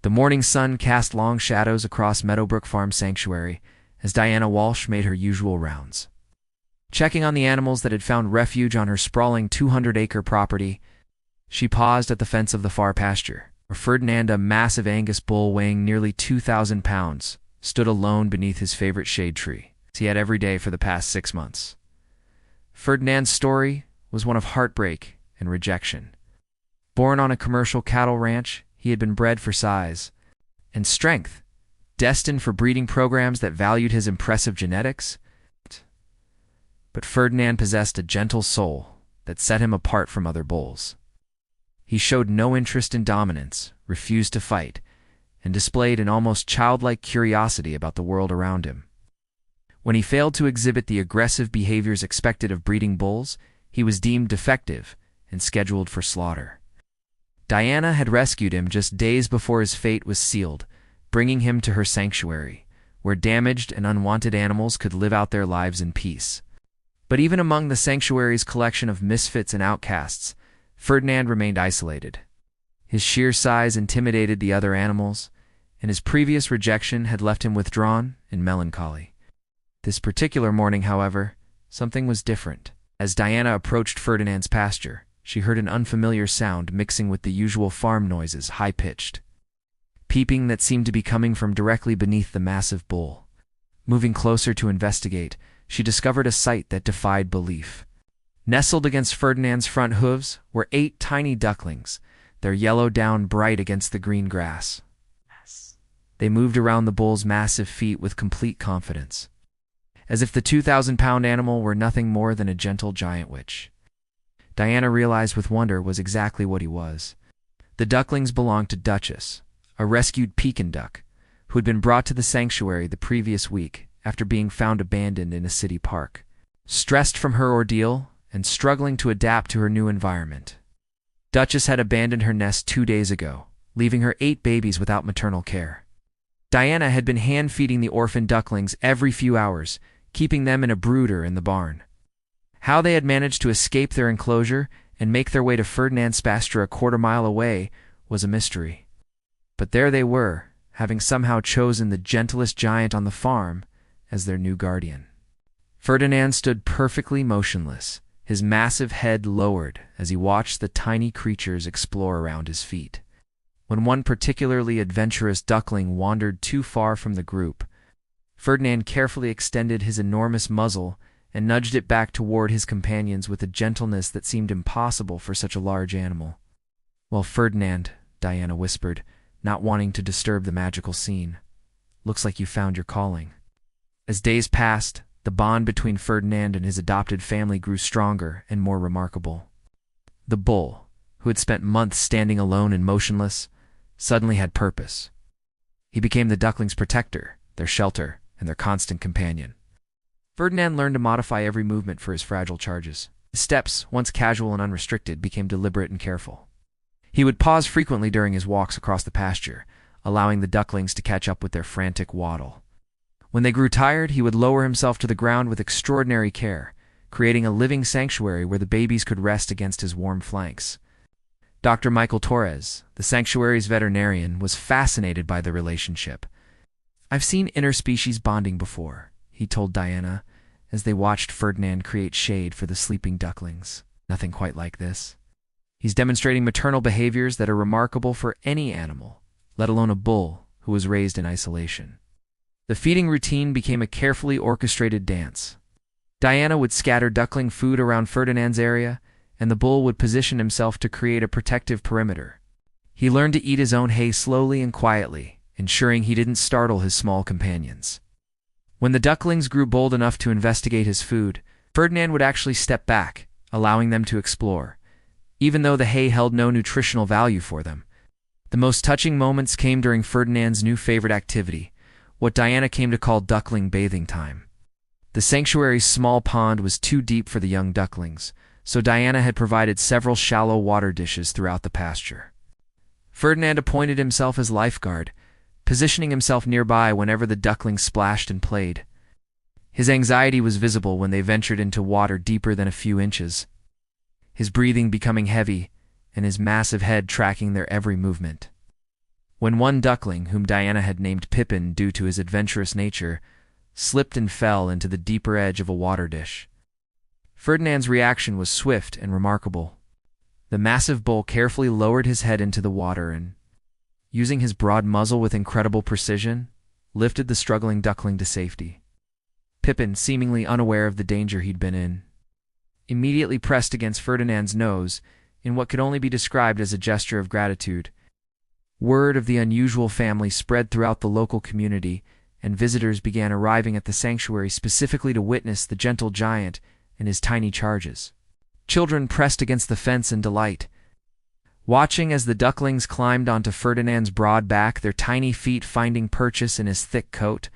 The morning sun cast long shadows across Meadowbrook Farm Sanctuary as Diana Walsh made her usual rounds. Checking on the animals that had found refuge on her sprawling 200-acre property, she paused at the fence of the far pasture, where Ferdinand, a massive Angus bull weighing nearly 2,000 pounds, stood alone beneath his favorite shade tree, as he had every day for the past 6 months. Ferdinand's story was one of heartbreak and rejection. Born on a commercial cattle ranch, he had been bred for size and strength, destined for breeding programs that valued his impressive genetics. But Ferdinand possessed a gentle soul that set him apart from other bulls. He showed no interest in dominance, refused to fight, and displayed an almost childlike curiosity about the world around him. When he failed to exhibit the aggressive behaviors expected of breeding bulls, he was deemed defective and scheduled for slaughter. Diana had rescued him just days before his fate was sealed, bringing him to her sanctuary, where damaged and unwanted animals could live out their lives in peace. But even among the sanctuary's collection of misfits and outcasts, Ferdinand remained isolated. His sheer size intimidated the other animals, and his previous rejection had left him withdrawn and melancholy. This particular morning, however, something was different. As Diana approached Ferdinand's pasture, she heard an unfamiliar sound mixing with the usual farm noises, high-pitched. Peeping that seemed to be coming from directly beneath the massive bull. Moving closer to investigate, she discovered a sight that defied belief. Nestled against Ferdinand's front hooves were 8 tiny ducklings, their yellow down bright against the green grass. They moved around the bull's massive feet with complete confidence, as if the 2,000-pound animal were nothing more than a gentle giant witch. Diana realized with wonder was exactly what he was. The ducklings belonged to Duchess, a rescued Pekin duck, who had been brought to the sanctuary the previous week after being found abandoned in a city park. Stressed from her ordeal and struggling to adapt to her new environment, Duchess had abandoned her nest 2 days ago, leaving her 8 babies without maternal care. Diana had been hand-feeding the orphan ducklings every few hours, keeping them in a brooder in the barn. How they had managed to escape their enclosure and make their way to Ferdinand's pasture a quarter-mile away was a mystery. But there they were, having somehow chosen the gentlest giant on the farm as their new guardian. Ferdinand stood perfectly motionless, his massive head lowered as he watched the tiny creatures explore around his feet. When one particularly adventurous duckling wandered too far from the group, Ferdinand carefully extended his enormous muzzle and nudged it back toward his companions with a gentleness that seemed impossible for such a large animal. "Well, Ferdinand," Diana whispered, not wanting to disturb the magical scene, "looks like you found your calling." As days passed, the bond between Ferdinand and his adopted family grew stronger and more remarkable. The bull, who had spent months standing alone and motionless, suddenly had purpose. He became the ducklings' protector, their shelter, and their constant companion. Ferdinand learned to modify every movement for his fragile charges. His steps, once casual and unrestricted, became deliberate and careful. He would pause frequently during his walks across the pasture, allowing the ducklings to catch up with their frantic waddle. When they grew tired, he would lower himself to the ground with extraordinary care, creating a living sanctuary where the babies could rest against his warm flanks. Dr. Michael Torres, the sanctuary's veterinarian, was fascinated by the relationship. "I've seen interspecies bonding before," he told Diana, as they watched Ferdinand create shade for the sleeping ducklings. "Nothing quite like this. He's demonstrating maternal behaviors that are remarkable for any animal, let alone a bull who was raised in isolation." The feeding routine became a carefully orchestrated dance. Diana would scatter duckling food around Ferdinand's area, and the bull would position himself to create a protective perimeter. He learned to eat his own hay slowly and quietly, ensuring he didn't startle his small companions. When the ducklings grew bold enough to investigate his food, Ferdinand would actually step back, allowing them to explore, even though the hay held no nutritional value for them. The most touching moments came during Ferdinand's new favorite activity, what Diana came to call duckling bathing time. The sanctuary's small pond was too deep for the young ducklings, so Diana had provided several shallow water dishes throughout the pasture. Ferdinand appointed himself as lifeguard, positioning himself nearby whenever the ducklings splashed and played. His anxiety was visible when they ventured into water deeper than a few inches, his breathing becoming heavy and his massive head tracking their every movement. when one duckling, whom Diana had named Pippin due to his adventurous nature, slipped and fell into the deeper edge of a water dish. Ferdinand's reaction was swift and remarkable. The massive bull carefully lowered his head into the water and, using his broad muzzle with incredible precision, lifted the struggling duckling to safety. Pippin, seemingly unaware of the danger he'd been in, immediately pressed against Ferdinand's nose in what could only be described as a gesture of gratitude. Word of the unusual family spread throughout the local community, and visitors began arriving at the sanctuary specifically to witness the gentle giant and his tiny charges. Children pressed against the fence in delight, watching as the ducklings climbed onto Ferdinand's broad back, their tiny feet finding purchase in his thick coat.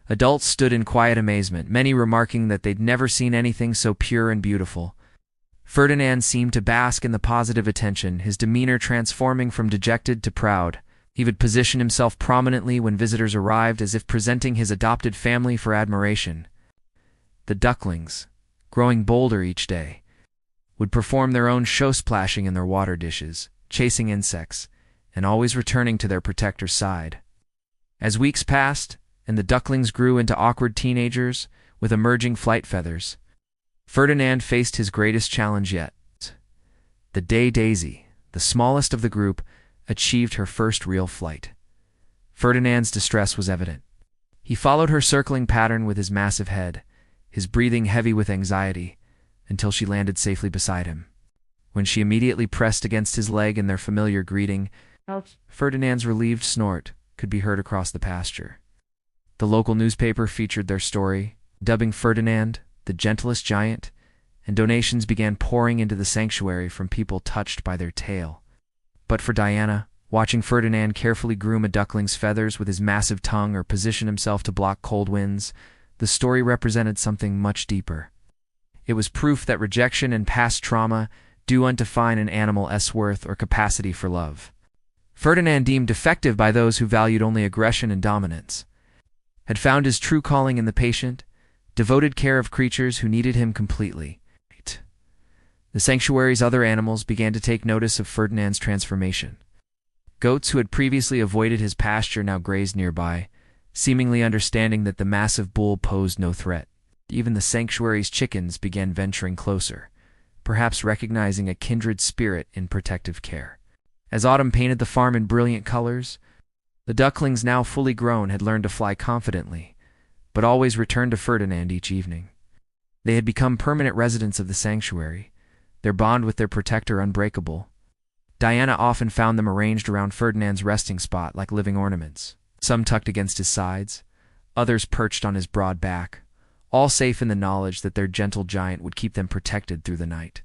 Adults stood in quiet amazement, many remarking that they'd never seen anything so pure and beautiful. Ferdinand seemed to bask in the positive attention, his demeanor transforming from dejected to proud. He would position himself prominently when visitors arrived, as if presenting his adopted family for admiration. The ducklings, growing bolder each day, would perform their own show, splashing in their water dishes, chasing insects, and always returning to their protector's side. As weeks passed, and the ducklings grew into awkward teenagers with emerging flight feathers, Ferdinand faced his greatest challenge yet. The day Daisy, the smallest of the group, achieved her first real flight. Ferdinand's distress was evident. He followed her circling pattern with his massive head, his breathing heavy with anxiety, until she landed safely beside him. When she immediately pressed against his leg in their familiar greeting, Ferdinand's relieved snort could be heard across the pasture. The local newspaper featured their story, dubbing Ferdinand the gentlest giant, and donations began pouring into the sanctuary from people touched by their tale. But for Diana, watching Ferdinand carefully groom a duckling's feathers with his massive tongue or position himself to block cold winds, the story represented something much deeper. It was proof that rejection and past trauma do undefine an animal's worth or capacity for love. Ferdinand, deemed defective by those who valued only aggression and dominance, had found his true calling in the patient, devoted care of creatures who needed him completely. The sanctuary's other animals began to take notice of Ferdinand's transformation. Goats who had previously avoided his pasture now grazed nearby, seemingly understanding that the massive bull posed no threat. Even the sanctuary's chickens began venturing closer, perhaps recognizing a kindred spirit in protective care. As autumn painted the farm in brilliant colors, the ducklings, now fully grown, had learned to fly confidently, but always returned to Ferdinand each evening. They had become permanent residents of the sanctuary, their bond with their protector unbreakable. Diana often found them arranged around Ferdinand's resting spot like living ornaments, some tucked against his sides, others perched on his broad back, all safe in the knowledge that their gentle giant would keep them protected through the night.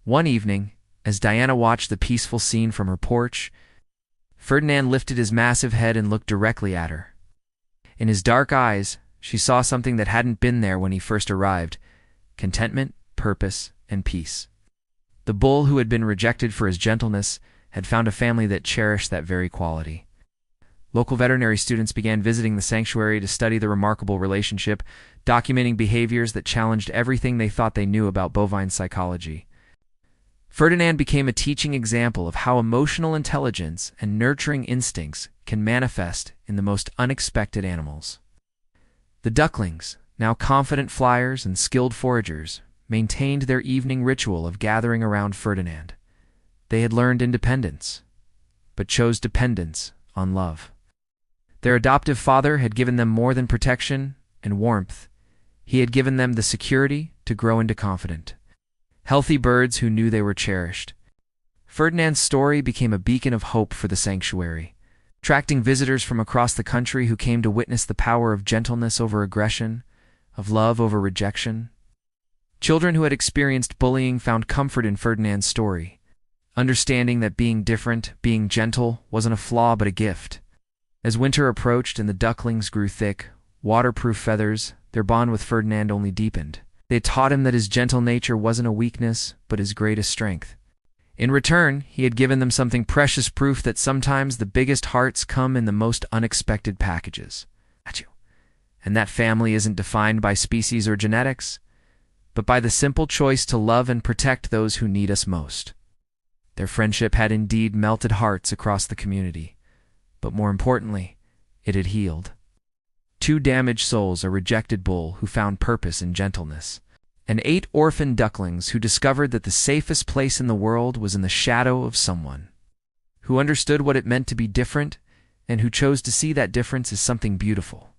One evening, as Diana watched the peaceful scene from her porch, Ferdinand lifted his massive head and looked directly at her. In his dark eyes, she saw something that hadn't been there when he first arrived: contentment, purpose, and peace. The bull, who had been rejected for his gentleness, had found a family that cherished that very quality. Local veterinary students began visiting the sanctuary to study the remarkable relationship, documenting behaviors that challenged everything they thought they knew about bovine psychology. Ferdinand became a teaching example of how emotional intelligence and nurturing instincts can manifest in the most unexpected animals. The ducklings, now confident flyers and skilled foragers, maintained their evening ritual of gathering around Ferdinand. They had learned independence, but chose dependence on love. Their adoptive father had given them more than protection and warmth. He had given them the security to grow into confident, healthy birds who knew they were cherished. Ferdinand's story became a beacon of hope for the sanctuary, attracting visitors from across the country who came to witness the power of gentleness over aggression, of love over rejection. Children who had experienced bullying found comfort in Ferdinand's story, understanding that being different, being gentle, wasn't a flaw but a gift. As winter approached and the ducklings grew thick, waterproof feathers, their bond with Ferdinand only deepened. They taught him that his gentle nature wasn't a weakness, but his greatest strength. In return, he had given them something precious, proof that sometimes the biggest hearts come in the most unexpected packages. And that family isn't defined by species or genetics, but by the simple choice to love and protect those who need us most. Their friendship had indeed melted hearts across the community, but more importantly, it had healed. 2 damaged souls, a rejected bull who found purpose in gentleness, and 8 orphaned ducklings who discovered that the safest place in the world was in the shadow of someone who understood what it meant to be different and who chose to see that difference as something beautiful.